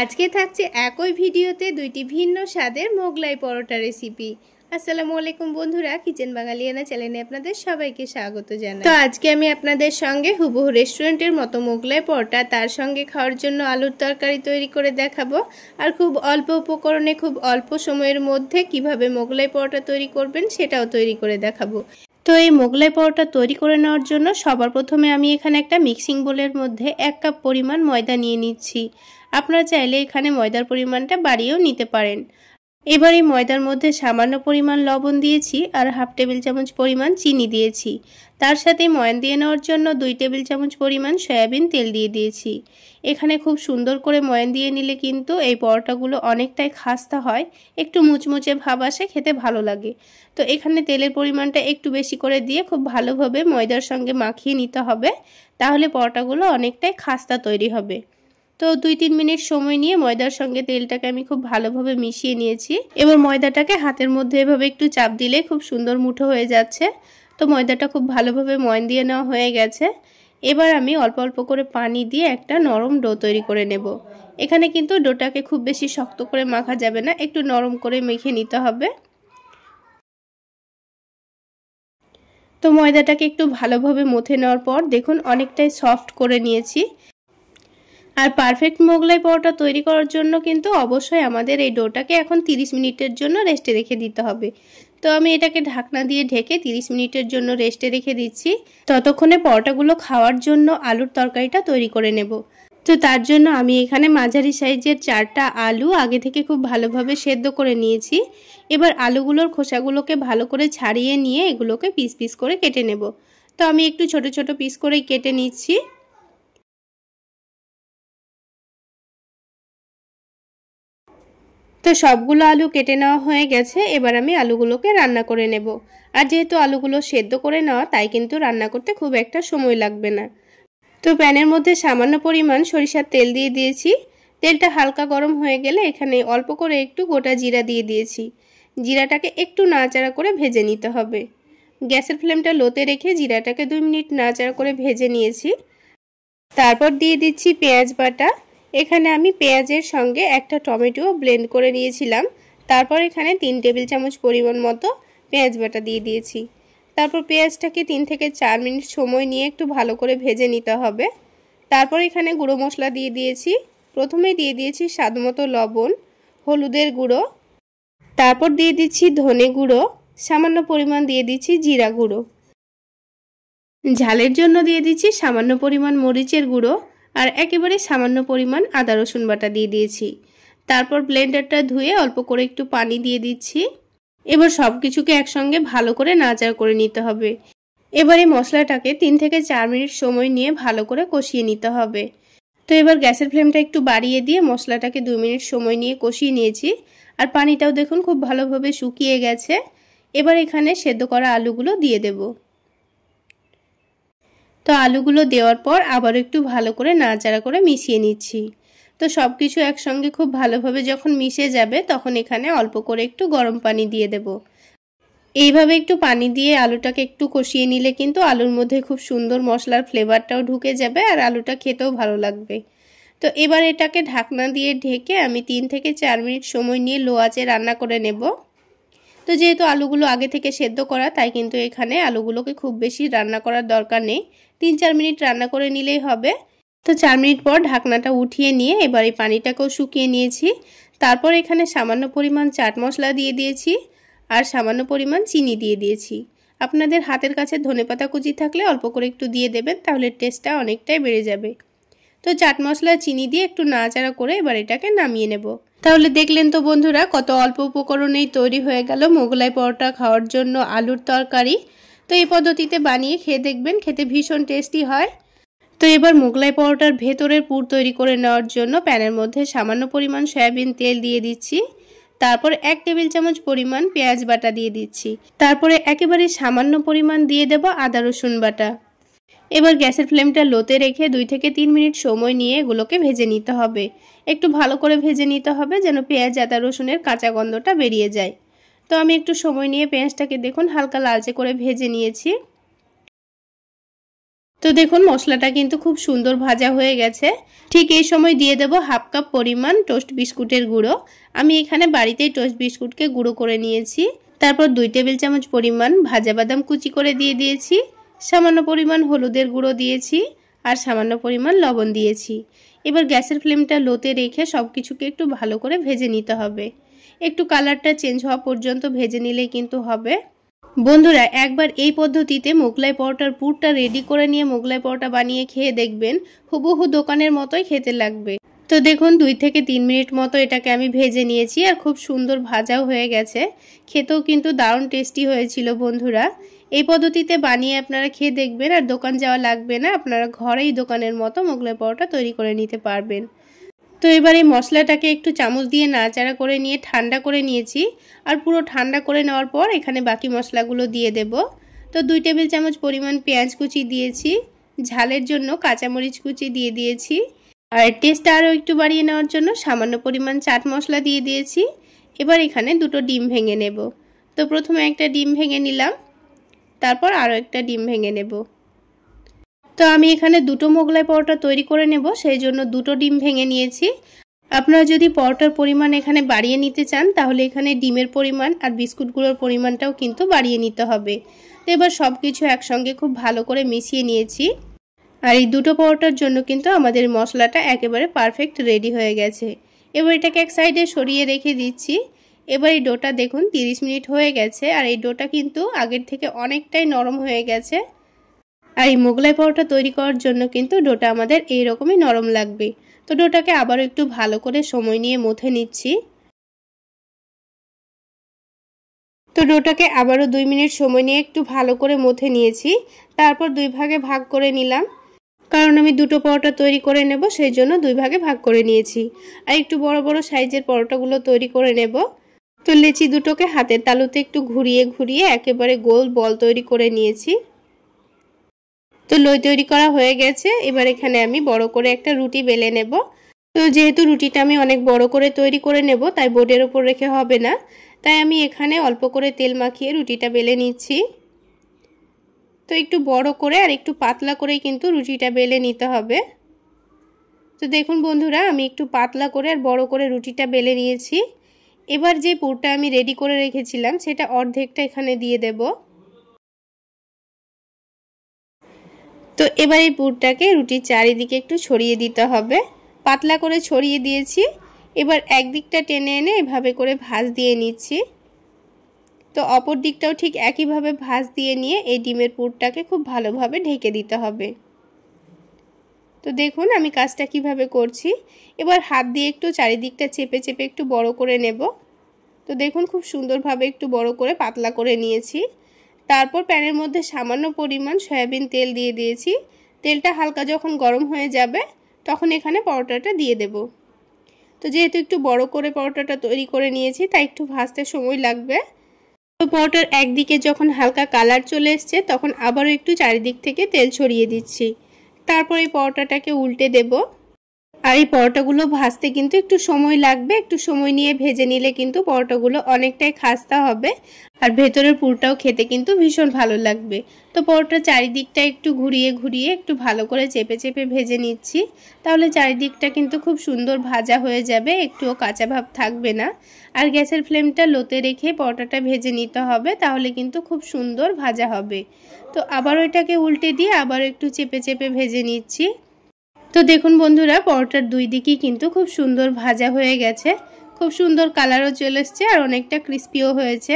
আজকে থাকছে একই ভিডিওতে দুইটি ভিন্ন স্বাদের মোগলাই পরোটা রেসিপি। আসসালামু আলাইকুম বন্ধুরা, কিচেন বাঙালিয়ানা চ্যানেলে আপনাদের সবাইকে স্বাগত জানাই। তো আজকে আমি আপনাদের সঙ্গে হুবহু রেস্টুরেন্টের মতো মোগলাই পরোটা, তার সঙ্গে খাওয়ার জন্য আলুর তরকারি তৈরি করে দেখাবো। আর খুব অল্প উপকরণে খুব অল্প সময়ের মধ্যে কিভাবে মোগলাই পরোটা তৈরি করবেন সেটাও তৈরি করে দেখাবো। তো এই মোগলাই পরোটা তৈরি করে নেওয়ার জন্য সবার প্রথমে আমি এখানে একটা মিক্সিং বোলের মধ্যে 1 কাপ পরিমাণ ময়দা নিয়ে নিচ্ছি। আপনারা চাইলে এখানে ময়দার পরিমাণটা বাড়িয়েও নিতে পারেন। এবার এই ময়দার মধ্যে সামান্য পরিমাণ লবণ দিয়েছি আর 1/2 টেবিল চামচ পরিমাণ চিনি দিয়েছি। তার সাথে ময়ান দিয়ে নেওয়ার জন্য 2 টেবিল চামচ পরিমাণ সয়াবিন তেল দিয়ে দিয়েছি। এখানে খুব সুন্দর করে ময়ান দিয়ে নিলে কিন্তু এই পরোটাগুলো অনেকটাই খাস্তা হয়, একটু মুচমুচে ভাব আসে, খেতে ভালো লাগে। তো এখানে তেলের পরিমাণটা একটু বেশি করে দিয়ে খুব ভালোভাবে ময়দার সঙ্গে মাখিয়ে নিতে হবে, তাহলে পরোটাগুলো অনেকটাই খাস্তা তৈরি হবে। তো 2-3 মিনিট সময় নিয়ে ময়দার সঙ্গে তেলটাকে আমি খুব ভালোভাবে মিশিয়ে নিয়েছি। এবার ময়দাটাকে হাতের মধ্যে এভাবে একটু চাপ দিলে খুব সুন্দর মুঠো হয়ে যাচ্ছে। তো ময়দাটা খুব ভালোভাবে ময়ান দিয়ে নেওয়া হয়ে গেছে। এবার আমি অল্প অল্প করে পানি দিয়ে একটা নরম ডো তৈরি করে নেব। এখানে কিন্তু ডোটাকে খুব বেশি শক্ত করে মাখা যাবে না, একটু নরম করে মেখে নিতে হবে। তো ময়দাটাকে একটু ভালোভাবে মথে নেওয়ার পর দেখুন অনেকটাই সফট করে নিয়েছি। আর পারফেক্ট মোগলাই পরোটা তৈরি করার জন্য কিন্তু অবশ্যই আমাদের এই ডোটাকে এখন 30 মিনিটের জন্য রেস্টে রেখে দিতে হবে। তো আমি এটাকে ঢাকনা দিয়ে ঢেকে 30 মিনিটের জন্য রেস্টে রেখে দিচ্ছি। ততক্ষণে পরোটাগুলো খাওয়ার জন্য আলুর তরকারিটা তৈরি করে নেব। তো তার জন্য আমি এখানে মাঝারি সাইজের 4টা আলু আগে থেকে খুব ভালোভাবে সেদ্ধ করে নিয়েছি। এবার আলুগুলোর খোসাগুলোকে ভালো করে ছাড়িয়ে নিয়ে এগুলোকে পিস পিস করে কেটে নেব। তো আমি একটু ছোট ছোট পিস করে কেটে নিচ্ছি। তো সবগুলো আলু কেটে নেওয়া হয়ে গেছে। এবার আমি আলুগুলোকে রান্না করে নেব। আর যেহেতু আলুগুলো সেদ্ধ করে নেওয়া, তাই কিন্তু রান্না করতে খুব একটা সময় লাগবে না। তো প্যানের মধ্যে সামান্য পরিমাণ সরিষার তেল দিয়ে দিয়েছি। তেলটা হালকা গরম হয়ে গেলে এখানে অল্প করে একটু গোটা জিরা দিয়ে দিয়েছি। জিরাটাকে একটু নাড়াচাড়া করে ভেজে নিতে হবে। গ্যাসের ফ্লেমটা লোতে রেখে জিরাটাকে 2 মিনিট নাড়াচাড়া করে ভেজে নিয়েছি। তারপর দিয়ে দিচ্ছি পেঁয়াজ বাটা। এখানে আমি পেঁয়াজের সঙ্গে একটা টমেটো ব্লেন্ড করে নিয়েছিলাম। তারপর এখানে 3 টেবিল চামচ পরিমাণ মতো পেঁয়াজ বাটা দিয়ে দিয়েছি। তারপর পেঁয়াজটাকে 3 থেকে 4 মিনিট সময় নিয়ে একটু ভালো করে ভেজে নিতে হবে। তারপর এখানে গুঁড়ো মশলা দিয়ে দিয়েছি। প্রথমে দিয়ে দিয়েছি স্বাদমতো লবণ, হলুদের গুঁড়ো, তারপর দিয়ে দিচ্ছি ধনে গুঁড়ো, সামান্য পরিমাণ দিয়ে দিচ্ছি জিরা গুঁড়ো। ঝালের জন্য দিয়ে দিচ্ছি সামান্য পরিমাণ মরিচের গুঁড়ো আর একেবারে সামান্য পরিমাণ আদা রসুন বাটা দিয়ে দিয়েছি। তারপর ব্লেন্ডারটা ধুয়ে অল্প করে একটু পানি দিয়ে দিচ্ছি। এবার সব কিছুকে একসঙ্গে ভালো করে নাড়াচাড়া করে নিতে হবে। এবার এই মশলাটাকে 3 থেকে 4 মিনিট সময় নিয়ে ভালো করে কষিয়ে নিতে হবে। তো এবার গ্যাসের ফ্লেমটা একটু বাড়িয়ে দিয়ে মশলাটাকে 2 মিনিট সময় নিয়ে কষিয়ে নিয়েছি। আর পানিটাও দেখুন খুব ভালোভাবে শুকিয়ে গেছে। এবার এখানে সেদ্ধ করা আলুগুলো দিয়ে দেব। তো আলুগুলো দেওয়ার পর আবার একটু ভালো করে নাড়াচাড়া করে মিশিয়ে নিচ্ছি। তো সব কিছু একসঙ্গে খুব ভালোভাবে যখন মিশে যাবে, তখন এখানে অল্প করে একটু গরম পানি দিয়ে দেব। এইভাবে একটু পানি দিয়ে আলুটাকে একটু কষিয়ে নিলে কিন্তু আলুর মধ্যে খুব সুন্দর মশলার ফ্লেভারটাও ঢুকে যাবে আর আলুটা খেতেও ভালো লাগবে। তো এবার এটাকে ঢাকনা দিয়ে ঢেকে আমি 3 থেকে 4 মিনিট সময় নিয়ে লো আঁচে রান্না করে নেব। তো যেহেতু আলুগুলো আগে থেকে সেদ্ধ করা, তাই কিন্তু এখানে আলুগুলোকে খুব বেশি রান্না করার দরকার নেই, 3-4 মিনিট রান্না করে নিলেই হবে। তো 4 মিনিট পর ঢাকনাটা উঠিয়ে নিয়ে এবার এই পানিটাকেও শুকিয়ে নিয়েছি। তারপর এখানে সামান্য পরিমাণ চাট মশলা দিয়ে দিয়েছি আর সামান্য পরিমাণ চিনি দিয়ে দিয়েছি। আপনাদের হাতের কাছে ধনেপাতা কুচি থাকলে অল্প করে একটু দিয়ে দেবেন, তাহলে টেস্টটা অনেকটাই বেড়ে যাবে। তো চাট মশলা চিনি দিয়ে একটু নাড়াচাড়া করে এবার এটাকে নামিয়ে নেব। তাহলে দেখলেন তো বন্ধুরা, কত অল্প উপকরণেই তৈরি হয়ে গেল মোগলাই পরোটা খাওয়ার জন্য আলুর তরকারি। তো এই পদ্ধতিতে বানিয়ে খেয়ে দেখবেন, খেতে ভীষণ টেস্টি হয়। তো এবার মোগলাই পরোটার ভেতরের পুর তৈরি করে নেওয়ার জন্য প্যানের মধ্যে সামান্য পরিমাণ সয়াবিন তেল দিয়ে দিচ্ছি। তারপর 1 টেবিল চামচ পরিমাণ পেঁয়াজ বাটা দিয়ে দিচ্ছি। তারপরে একেবারে সামান্য পরিমাণ দিয়ে দেব আদা রসুন বাটা। এবার গ্যাসের ফ্লেমটা লোতে রেখে 2 থেকে 3 মিনিট সময় নিয়ে এগুলোকে ভেজে নিতে হবে। একটু ভালো করে ভেজে নিতে হবে যেন পেঁয়াজ আদা রসুনের কাঁচা গন্ধটা বেরিয়ে যায়। তো আমি একটু সময় নিয়ে পেঁয়াজটাকে দেখুন হালকা লালচে করে ভেজে নিয়েছি। তো দেখুন মশলাটা কিন্তু খুব সুন্দর ভাজা হয়ে গেছে। ঠিক এই সময় দিয়ে দেব হাফ কাপ পরিমাণ টোস্ট বিস্কুটের গুঁড়ো। আমি এখানে বাড়িতেই টোস্ট বিস্কুটকে গুঁড়ো করে নিয়েছি। তারপর 2 টেবিল চামচ পরিমাণ ভাজা বাদাম কুচি করে দিয়ে দিয়েছি, সামান্য পরিমাণ হলুদের গুঁড়ো দিয়েছি আর সামান্য পরিমাণ লবণ দিয়েছি। এবার গ্যাসের ফ্লেমটা লোতে রেখে সব কিছুকে একটু ভালো করে ভেজে নিতে হবে। একটু কালারটা চেঞ্জ হওয়া পর্যন্ত ভেজে নিলেই কিন্তু হবে। বন্ধুরা একবার এই পদ্ধতিতে মোগলাই পরোটার পুরটা রেডি করে নিয়ে মোগলাই পরোটা বানিয়ে খেয়ে দেখবেন, হুবহু দোকানের মতোই খেতে লাগবে। তো দেখুন 2 থেকে 3 মিনিট মতো এটাকে আমি ভেজে নিয়েছি আর খুব সুন্দর ভাজাও হয়ে গেছে। খেতেও কিন্তু দারুণ টেস্টি হয়েছিল বন্ধুরা। এই পদ্ধতিতে বানিয়ে আপনারা খেয়ে দেখবেন আর দোকান যাওয়া লাগবে না, আপনারা ঘরেই দোকানের মতো মোগলাই পরোটা তৈরি করে নিতে পারবেন। তো এবার এই মশলাটাকে একটু চামচ দিয়ে নাড়াচাড়া করে নিয়ে ঠান্ডা করে নিয়েছি আর পুরো ঠান্ডা করে নেওয়ার পর এখানে বাকি মশলাগুলো দিয়ে দেব। তো 2 টেবিল চামচ পরিমাণ পেঁয়াজ কুচি দিয়েছি, ঝালের জন্য কাঁচামরিচ কুচি দিয়ে দিয়েছি আর টেস্টটা আরও একটু বাড়িয়ে নেওয়ার জন্য সামান্য পরিমাণ চাট মশলা দিয়ে দিয়েছি। এবার এখানে 2টো ডিম ভেঙে নেব। তো প্রথমে একটা ডিম ভেঙে নিলাম, তারপর আরও একটা ডিম ভেঙে নেব। তো আমি এখানে 2টো মোগলাই পরোটা তৈরি করে নেব, সেই জন্য 2টো ডিম ভেঙে নিয়েছি। আপনারা যদি পরোটার পরিমাণ এখানে বাড়িয়ে নিতে চান তাহলে এখানে ডিমের পরিমাণ আর বিস্কুটগুলোর পরিমাণটাও কিন্তু বাড়িয়ে নিতে হবে। তো এবার সব কিছু একসঙ্গে খুব ভালো করে মিশিয়ে নিয়েছি আর এই 2টো পরোটার জন্য কিন্তু আমাদের মশলাটা একেবারে পারফেক্ট রেডি হয়ে গেছে। এবার এটাকে এক সাইডে সরিয়ে রেখে দিচ্ছি। এবার এই ডোটা দেখুন 30 মিনিট হয়ে গেছে আর এই ডোটা কিন্তু আগের থেকে অনেকটাই নরম হয়ে গেছে। আর এই মোগলাই পরোটা তৈরি করার জন্য কিন্তু ডোটা আমাদের এইরকমই নরম লাগবে। তো ডোটাকে আবারও একটু ভালো করে সময় নিয়ে মথে নিচ্ছি। তো ডোটাকে আবারও 2 মিনিট সময় নিয়ে একটু ভালো করে মথে নিয়েছি। তারপর 2 ভাগে ভাগ করে নিলাম, কারণ আমি 2টো পরোটা তৈরি করে নেব, সেই জন্য 2 ভাগে ভাগ করে নিয়েছি। আর একটু বড় বড় সাইজের পরোটাগুলো তৈরি করে নেব। তো লেচি দুটোকে হাতের তালুতে একটু ঘুরিয়ে ঘুরিয়ে একেবারে গোল বল তৈরি করে নিয়েছি। তো লই তৈরি করা হয়ে গেছে। এবার এখানে আমি বড় করে একটা রুটি বেলে নেব। তো যেহেতু রুটিটা আমি অনেক বড় করে তৈরি করে নেব তাই বোর্ডের ওপর রেখে হবে না, তাই আমি এখানে অল্প করে তেল মাখিয়ে রুটিটা বেলে নিচ্ছি। তো একটু বড় করে আর একটু পাতলা করেই কিন্তু রুটিটা বেলে নিতে হবে। তো দেখুন বন্ধুরা আমি একটু পাতলা করে আর বড় করে রুটিটা বেলে নিয়েছি। এবার যে পুরটা আমি রেডি করে রেখেছিলাম সেটা অর্ধেকটা এখানে দিয়ে দেব। তো এবার এই পুরটাকে রুটির চারিদিকে একটু ছড়িয়ে দিতে হবে। পাতলা করে ছড়িয়ে দিয়েছি। এবার একদিকটা টেনে এনে এভাবে করে ভাঁজ দিয়ে নিচ্ছি। তো অপর দিকটাও ঠিক একইভাবে ভাঁজ দিয়ে নিয়ে এই ডিমের পুরটাকে খুব ভালোভাবে ঢেকে দিতে হবে। তো দেখুন আমি কাজটা কিভাবে করছি। এবার হাত দিয়ে একটু চারিদিকটা চেপে চেপে একটু বড় করে নেব। তো দেখুন খুব সুন্দরভাবে একটু বড় করে পাতলা করে নিয়েছি। তারপর প্যানের মধ্যে সামান্য পরিমাণ সয়াবিন তেল দিয়ে দিয়েছি। তেলটা হালকা যখন গরম হয়ে যাবে তখন এখানে পরোটাটা দিয়ে দেব। তো যেহেতু একটু বড় করে পরোটাটা তৈরি করে নিয়েছি তাই একটু ভাজতে সময় লাগবে। তো পরোটার একদিকে যখন হালকা কালার চলে এসছে তখন আবারও একটু চারিদিক থেকে তেল ছড়িয়ে দিচ্ছি। তারপর এই পরোটাটাকে উল্টে দেব। আর এই পরোটাগুলো ভাজতে কিন্তু একটু সময় লাগবে, একটু সময় নিয়ে ভেজে নিলে কিন্তু পরোটাগুলো অনেকটাই খাস্তা হবে আর ভেতরের পুরটাও খেতে কিন্তু ভীষণ ভালো লাগবে। তো পরোটার চারিদিকটা একটু ঘুরিয়ে ঘুরিয়ে একটু ভালো করে চেপে চেপে ভেজে নিচ্ছি, তাহলে চারিদিকটা কিন্তু খুব সুন্দর ভাজা হয়ে যাবে, একটুও কাঁচা ভাব থাকবে না। আর গ্যাসের ফ্লেমটা লোতে রেখে পরোটাটা ভেজে নিতে হবে, তাহলে কিন্তু খুব সুন্দর ভাজা হবে। তো আবারও এটাকে উল্টে দিয়ে আবারও একটু চেপে চেপে ভেজে নিচ্ছি। তো দেখুন বন্ধুরা পরোটার 2 দিকই কিন্তু খুব সুন্দর ভাজা হয়ে গেছে, খুব সুন্দর কালারও চলে এসছে আর অনেকটা ক্রিস্পিও হয়েছে।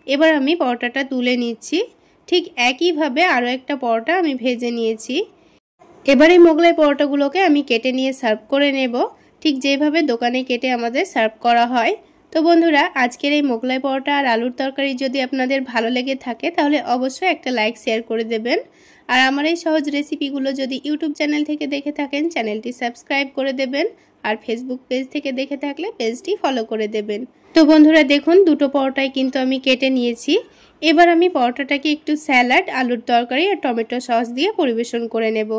এবার আমি পরোটাটা তুলে নিচ্ছি। ঠিক একইভাবে আরও একটা পরোটা আমি ভেজে নিয়েছি। এবার এই মোগলাই পরোটাগুলোকে আমি কেটে নিয়ে সার্ভ করে নেব, ঠিক যেভাবে দোকানে কেটে আমাদের সার্ভ করা হয়। তো বন্ধুরা আজকের এই মোগলাই পরোটা আর আলুর তরকারি যদি আপনাদের ভালো লেগে থাকে তাহলে অবশ্যই একটা লাইক শেয়ার করে দেবেন। আর আমার এই সহজ রেসিপিগুলো যদি ইউটিউব চ্যানেল থেকে দেখে থাকেন চ্যানেলটি সাবস্ক্রাইব করে দেবেন আর ফেসবুক পেজ থেকে দেখে থাকলে পেজটি ফলো করে দেবেন। তো বন্ধুরা দেখুন 2টো পরোটাই কিন্তু আমি কেটে নিয়েছি। এবার আমি পরোটাটাকে একটু স্যালাড, আলুর তরকারি আর টমেটো সস দিয়ে পরিবেশন করে নেব।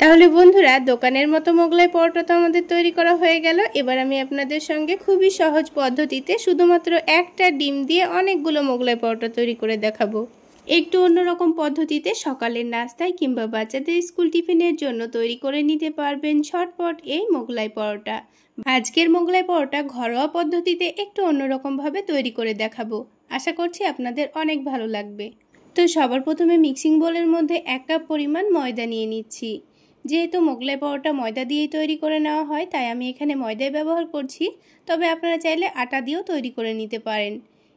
তাহলে বন্ধুরা দোকানের মতো মোগলাই পরোটা তো আমাদের তৈরি করা হয়ে গেল। এবার আমি আপনাদের সঙ্গে খুবই সহজ পদ্ধতিতে শুধুমাত্র একটা ডিম দিয়ে অনেকগুলো মোগলাই পরোটা তৈরি করে দেখাবো। একটু অন্যরকম পদ্ধতিতে সকালের নাস্তায় কিংবা বাচ্চাদের স্কুল টিফিনের জন্য তৈরি করে নিতে পারবেন ঝটপট এই মোগলাই পরোটা। আজকের মোগলাই পরোটা ঘরোয়া পদ্ধতিতে একটু অন্যরকমভাবে তৈরি করে দেখাবো। আশা করছি আপনাদের অনেক ভালো লাগবে। তো সবার প্রথমে মিক্সিং বোলের মধ্যে 1 কাপ পরিমাণ ময়দা নিয়ে নিচ্ছি। যেহেতু মোগলাই পরোটা ময়দা দিয়েই তৈরি করে নেওয়া হয়, তাই আমি এখানে ময়দাই ব্যবহার করছি, তবে আপনারা চাইলে আটা দিয়েও তৈরি করে নিতে পারেন।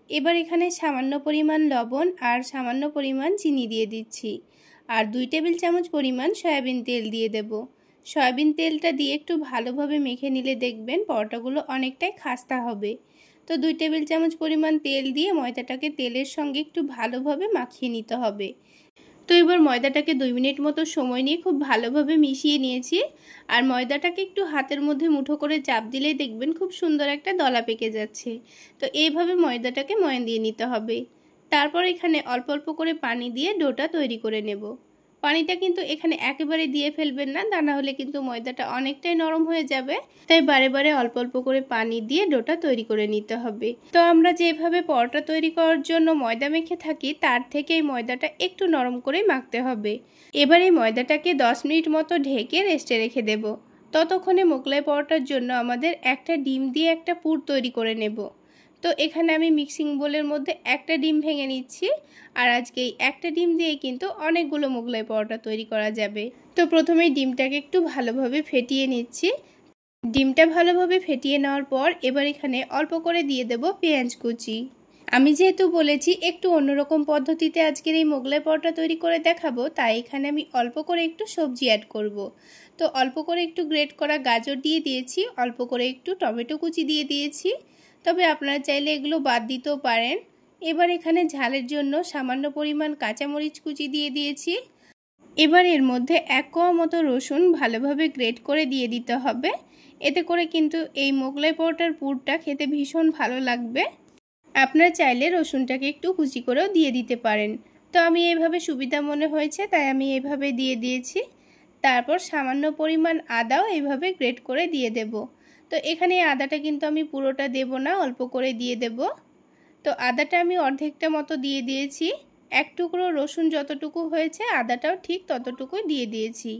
এবার এখানে সামান্য পরিমাণ লবণ আর সামান্য পরিমাণ চিনি দিয়ে দিচ্ছি, আর 2 টেবিল চামচ পরিমাণ সয়াবিন তেল দিয়ে দেব। সয়াবিন তেলটা দিয়ে একটু ভালোভাবে মেখে নিলে দেখবেন পরোটাগুলো অনেকটাই খাস্তা হবে। তো 2 টেবিল চামচ পরিমাণ তেল দিয়ে ময়দাটাকে তেলের সঙ্গে একটু ভালোভাবে মাখিয়ে নিতে হবে। তো এবার ময়দাটাকে 2 মিনিট মতো সময় নিয়ে খুব ভালোভাবে মিশিয়ে নিয়েছি, আর ময়দাটাকে একটু হাতের মধ্যে মুঠো করে চাপ দিলেই দেখবেন খুব সুন্দর একটা দলা পেকে যাচ্ছে। তো এইভাবে ময়দাটাকে ময়ান দিয়ে নিতে হবে। তারপর এখানে অল্প অল্প করে পানি দিয়ে ডোটা তৈরি করে নেব। পানিটা কিন্তু এখানে একেবারে দিয়ে ফেলবেন না, তা না হলে কিন্তু ময়দাটা অনেকটাই নরম হয়ে যাবে। তাই বারে বারে অল্প অল্প করে পানি দিয়ে ডোটা তৈরি করে নিতে হবে। তো আমরা যেভাবে পরোটা তৈরি করার জন্য ময়দা মেখে থাকি, তার থেকে এই ময়দাটা একটু নরম করে মাখতে হবে। এবার এই ময়দাটাকে 10 মিনিট মতো ঢেকে রেস্টে রেখে দেব। ততক্ষণে মোগলাই পরোটার জন্য আমাদের একটা ডিম দিয়ে একটা পুর তৈরি করে নেব। তো এখানে আমি মিক্সিং বোলের মধ্যে একটা ডিম ভেঙে নিচ্ছি, আর আজকে এই একটা ডিম দিয়ে কিন্তু অনেকগুলো মোগলাই পরোটা তৈরি করা যাবে। তো প্রথমেই ডিমটাকে একটু ভালোভাবে ফেটিয়ে নিচ্ছি। ডিমটা ভালোভাবে ফেটিয়ে নেওয়ার পর এবার এখানে অল্প করে দিয়ে দেব পেঁয়াজ কুচি। আমি যেহেতু বলেছি একটু অন্যরকম পদ্ধতিতে আজকের এই মোগলাই পরোটা তৈরি করে দেখাবো, তাই এখানে আমি অল্প করে একটু সবজি অ্যাড করব। তো অল্প করে একটু গ্রেট করা গাজর দিয়ে দিয়েছি, অল্প করে একটু টমেটো কুচি দিয়ে দিয়েছি, তবে আপনারা চাইলে এগুলো বাদ দিতেও পারেন। এবার এখানে ঝালের জন্য সামান্য পরিমাণ কাঁচামরিচ কুচি দিয়ে দিয়েছি। এবার এর মধ্যে 1 কোয়া মতো রসুন ভালোভাবে গ্রেট করে দিয়ে দিতে হবে। এতে করে কিন্তু এই মোগলাই পরোটার পুরটা খেতে ভীষণ ভালো লাগবে। আপনারা চাইলে রসুনটাকে একটু কুচি করেও দিয়ে দিতে পারেন। তো আমি এইভাবে সুবিধা মনে হয়েছে তাই আমি এইভাবে দিয়ে দিয়েছি। তারপর সামান্য পরিমাণ আদাও এইভাবে গ্রেট করে দিয়ে দেব। তো এখানে আদাটা কিন্তু আমি পুরোটা দেব না, অল্প করে দিয়ে দেব। তো আদাটা আমি অর্ধেকটা মতো দিয়ে দিয়েছি। 1 টুকরো রসুন যতটুকু হয়েছে আদাটাও ঠিক ততটুকুই দিয়ে দিয়েছি।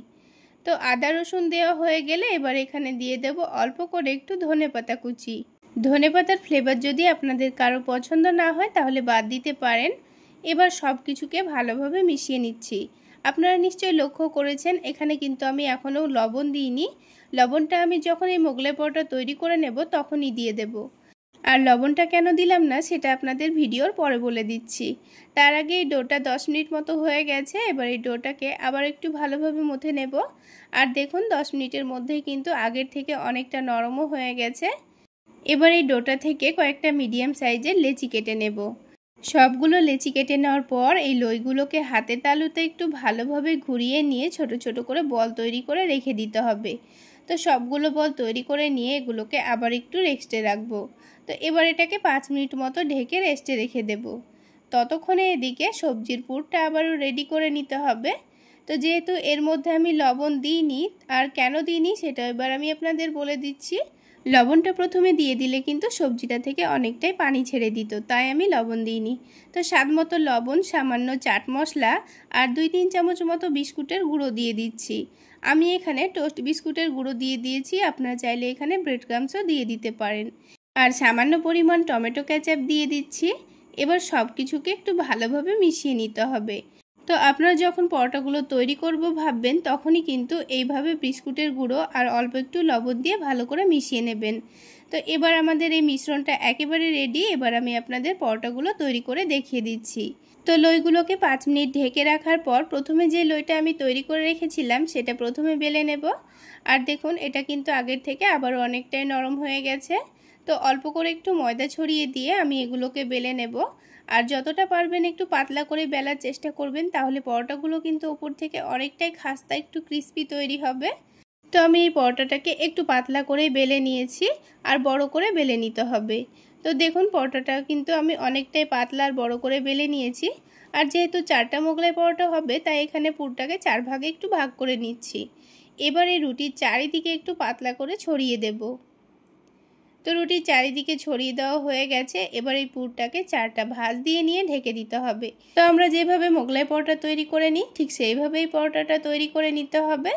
তো আদা রসুন দেওয়া হয়ে গেলে এবার এখানে দিয়ে দেব অল্প করে একটু ধনেপাতা কুচি। ধনেপাতার ফ্লেভার যদি আপনাদের কারো পছন্দ না হয় তাহলে বাদ দিতে পারেন। এবার সব কিছুকে ভালোভাবে মিশিয়ে নিচ্ছি। আপনারা নিশ্চয়ই লক্ষ্য করেছেন এখানে কিন্তু আমি এখনও লবণ দিইনি। লবণটা আমি যখন এই মোগলাই পরোটা তৈরি করে নেব তখনই দিয়ে দেব। আর লবণটা কেন দিলাম না সেটা আপনাদের ভিডিওর পরে বলে দিচ্ছি। তার আগে এই ডোটা 10 মিনিট মতো হয়ে গেছে। এবার এই ডোটাকে আবার একটু ভালোভাবে মথে নেব। আর দেখুন 10 মিনিটের মধ্যেই কিন্তু আগের থেকে অনেকটা নরমও হয়ে গেছে। এবার এই ডোটা থেকে কয়েকটা মিডিয়াম সাইজের লেচি কেটে নেব। সবগুলো লেচি কেটে নেওয়ার পর এই লইগুলোকে হাতের তালুতে একটু ভালোভাবে ঘুরিয়ে নিয়ে ছোট ছোট করে বল তৈরি করে রেখে দিতে হবে। তো সবগুলো বল তৈরি করে নিয়ে এগুলোকে আবার একটু রেস্টে রাখবো। তো এবার এটাকে 5 মিনিট মতো ঢেকে রেস্টে রেখে দেব। ততক্ষণে এদিকে সবজির পুরটা আবারও রেডি করে নিতে হবে। তো যেহেতু এর মধ্যে আমি লবণ দিইনি, আর কেন দিইনি সেটা এবার আমি আপনাদের বলে দিচ্ছি। লবণটা প্রথমে দিয়ে দিলে কিন্তু সবজিটা থেকে অনেকটাই পানি ছেড়ে দিত, তাই আমি লবণ দিইনি। তো স্বাদ মতো লবণ, সামান্য চাট মশলা আর 2-3 চামচ মতো বিস্কুটের গুঁড়ো দিয়ে দিচ্ছি। আমি এখানে টোস্ট বিস্কুটের গুঁড়ো দিয়ে দিয়েছি, আপনারা চাইলে এখানে ব্রেড ক্রাম্বসও দিয়ে দিতে পারেন। আর সামান্য পরিমাণ টমেটো কেচাপ দিয়ে দিচ্ছি। এবার সব কিছুকে একটু ভালোভাবে মিশিয়ে নিতে হবে। তো আপনারা যখন পরোটাগুলো তৈরি করব ভাববেন তখনই কিন্তু এইভাবে বিস্কুটের গুঁড়ো আর অল্প একটু লবণ দিয়ে ভালো করে মিশিয়ে নেবেন। তো এবার আমাদের এই মিশ্রণটা একেবারে রেডি। এবার আমি আপনাদের পরোটাগুলো তৈরি করে দেখিয়ে দিচ্ছি। তো লইগুলোকে 5 মিনিট ঢেকে রাখার পর প্রথমে যে লইটা আমি তৈরি করে রেখেছিলাম সেটা প্রথমে বেলে নেব। আর দেখুন এটা কিন্তু আগের থেকে আবারও অনেকটাই নরম হয়ে গেছে। তো অল্প করে একটু ময়দা ছড়িয়ে দিয়ে আমি এগুলোকে বেলে নেব। আর যতটা পারবেন একটু পাতলা করে বেলার চেষ্টা করবেন, তাহলে পরোটাগুলো কিন্তু উপর থেকে অনেকটাই খাস্তা একটু ক্রিস্পি তৈরি হবে। তো আমি এই পরোটাটাকে একটু পাতলা করে বেলে নিয়েছি, আর বড় করে বেলে নিতে হবে। তো দেখুন পরোটাটা কিন্তু আমি অনেকটাই পাতলা আর বড় করে বেলে নিয়েছি। আর যেহেতু 4টা মোগলাই পরোটা হবে তাই এখানে পুরটাকে 4 ভাগে একটু ভাগ করে নিচ্ছি। এবার এই রুটির চারিদিকে একটু পাতলা করে ছড়িয়ে দেব। তো তো রুটির চারিদিকে ছড়িয়ে দেওয়া হয়ে গেছে। এবার এই পুরটাকে 4টা ভাঁজ দিয়ে নিয়ে ঢেকে দিতে হবে। তো আমরা যেভাবে মোগলাই পরোটা তৈরি করে নিই ঠিক সেইভাবেই পরোটাটা তৈরি করে নিতে হবে।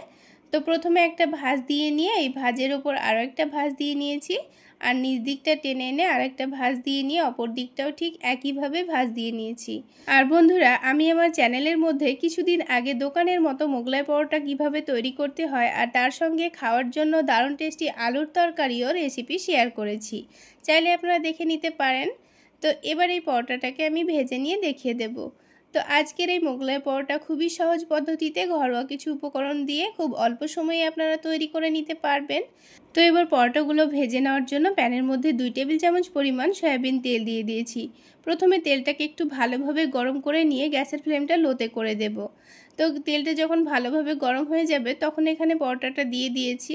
তো প্রথমে একটা ভাঁজ দিয়ে নিয়ে এই ভাঁজের ওপর আরও একটা ভাঁজ দিয়ে নিয়েছি, আর নিচ দিকটা টেনে এনে আরেকটা ভাঁজ দিয়ে নিয়ে অপর দিকটাও ঠিক একইভাবে ভাঁজ দিয়ে নিয়েছি। আর বন্ধুরা, আমি আমার চ্যানেলের মধ্যে কিছুদিন আগে দোকানের মতো মোগলাই পরোটা কিভাবে তৈরি করতে হয় আর তার সঙ্গে খাওয়ার জন্য দারুণ টেস্টি আলুর তরকারিও রেসিপি শেয়ার করেছি, চাইলে আপনারা দেখে নিতে পারেন। তো এবার এই পরোটাটাকে আমি ভেজে নিয়ে দেখিয়ে দেব। তো আজকের এই মোগলাই পরোটা খুবই সহজ পদ্ধতিতে ঘরোয়া কিছু উপকরণ দিয়ে খুব অল্প সময়ে আপনারা তৈরি করে নিতে পারবেন। তো এবার পরোটাগুলো ভেজে নেওয়ার জন্য প্যানের মধ্যে 2 টেবিল চামচ পরিমাণ সয়াবিন তেল দিয়ে দিয়েছি। প্রথমে তেলটাকে একটু ভালোভাবে গরম করে নিয়ে গ্যাসের ফ্লেমটা লোতে করে দেব। তো তেলটা যখন ভালোভাবে গরম হয়ে যাবে তখন এখানে পরোটাটা দিয়ে দিয়েছি।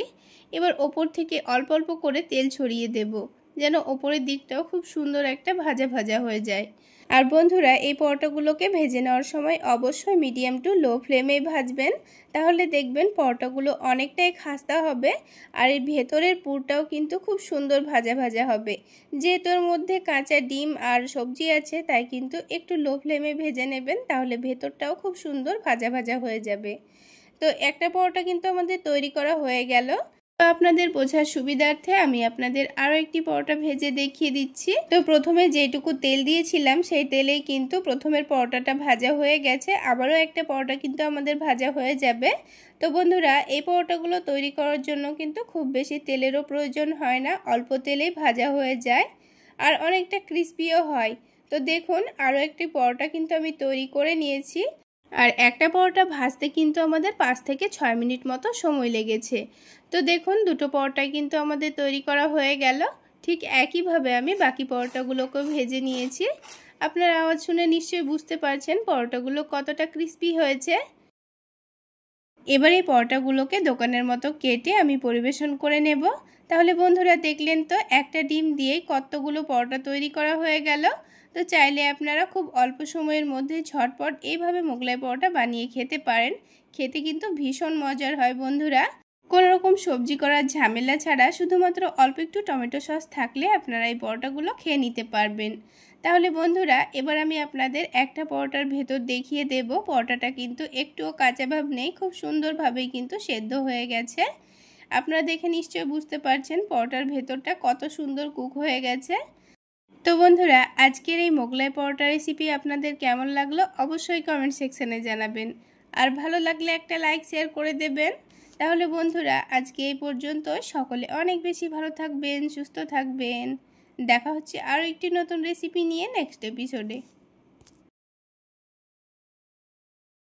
এবার ওপর থেকে অল্প অল্প করে তেল ছড়িয়ে দেব, যেন ওপরের দিকটাও খুব সুন্দর একটা ভাজা ভাজা হয়ে যায়। আর বন্ধুরা, এই পরোটাগুলোকে ভেজে নেওয়ার সময় অবশ্যই মিডিয়াম টু লো ফ্লেমে ভাজবেন, তাহলে দেখবেন পরোটাগুলো অনেকটাই খাস্তা হবে আর এর ভেতরের পুরটাও কিন্তু খুব সুন্দর ভাজা ভাজা হবে। যেহেতু এর মধ্যে কাঁচা ডিম আর সবজি আছে তাই কিন্তু একটু লো ফ্লেমে ভেজে নেবেন, তাহলে ভেতরটাও খুব সুন্দর ভাজা ভাজা হয়ে যাবে। তো একটা পরোটা কিন্তু আমাদের তৈরি করা হয়ে গেল। তো আপনাদের বোঝার সুবিধার্থে আমি আপনাদের আরও একটি পরোটা ভেজে দেখিয়ে দিচ্ছি। তো প্রথমে যেটুকু তেল দিয়েছিলাম সেই তেলেই কিন্তু প্রথমের পরোটাটা ভাজা হয়ে গেছে, আবারও একটা পরোটা কিন্তু আমাদের ভাজা হয়ে যাবে। তো বন্ধুরা, এই পরোটাগুলো তৈরি করার জন্য কিন্তু খুব বেশি তেলেরও প্রয়োজন হয় না, অল্প তেলেই ভাজা হয়ে যায় আর অনেকটা ক্রিস্পিও হয়। তো দেখুন, আরও একটি পরোটা কিন্তু আমি তৈরি করে নিয়েছি, আর একটা পরোটা ভাজতে কিন্তু আমাদের 5 থেকে 6 মিনিট মতো সময় লেগেছে। তো দেখুন, দুটো পরোটাই কিন্তু আমাদের তৈরি করা হয়ে গেল। ঠিক একইভাবে আমি বাকি পরোটাগুলোকেও ভেজে নিয়েছি। আপনারা আওয়াজ শুনে নিশ্চয়ই বুঝতে পারছেন পরোটাগুলো কতটা ক্রিস্পি হয়েছে। এবার এই পরোটাগুলোকে দোকানের মতো কেটে আমি পরিবেশন করে নেব। তাহলে বন্ধুরা, দেখলেন তো একটা ডিম দিয়েই কতগুলো পরোটা তৈরি করা হয়ে গেল। তো চাইলে আপনারা খুব অল্প সময়ের মধ্যে ঝটপট এইভাবে মোগলাই পরোটা বানিয়ে খেতে পারেন। খেতে কিন্তু ভীষণ মজার হয় বন্ধুরা। কোনো রকম সবজি করার ঝামেলা ছাড়া শুধুমাত্র অল্প একটু টমেটো সস থাকলে আপনারা এই পরোটাগুলো খেয়ে নিতে পারবেন। তাহলে বন্ধুরা, এবার আমি আপনাদের একটা পরোটার ভেতর দেখিয়ে দেব। পরোটাটা কিন্তু একটুও কাঁচা ভাব নেই, খুব সুন্দরভাবেই কিন্তু সেদ্ধ হয়ে গেছে। আপনারা দেখে নিশ্চয়ই বুঝতে পারছেন পরোটার ভেতরটা কত সুন্দর কুক হয়ে গেছে। তো বন্ধুরা, আজকের এই মোগলাই পরোটা রেসিপি আপনাদের কেমন লাগলো অবশ্যই কমেন্ট সেকশনে জানাবেন, আর ভালো লাগলে একটা লাইক শেয়ার করে দেবেন। তাহলে বন্ধুরা, আজকে এই পর্যন্ত। সকলে অনেক বেশি ভালো থাকবেন, সুস্থ থাকবেন। দেখা হচ্ছে আরও একটি নতুন রেসিপি নিয়ে নেক্সট এপিসোডে।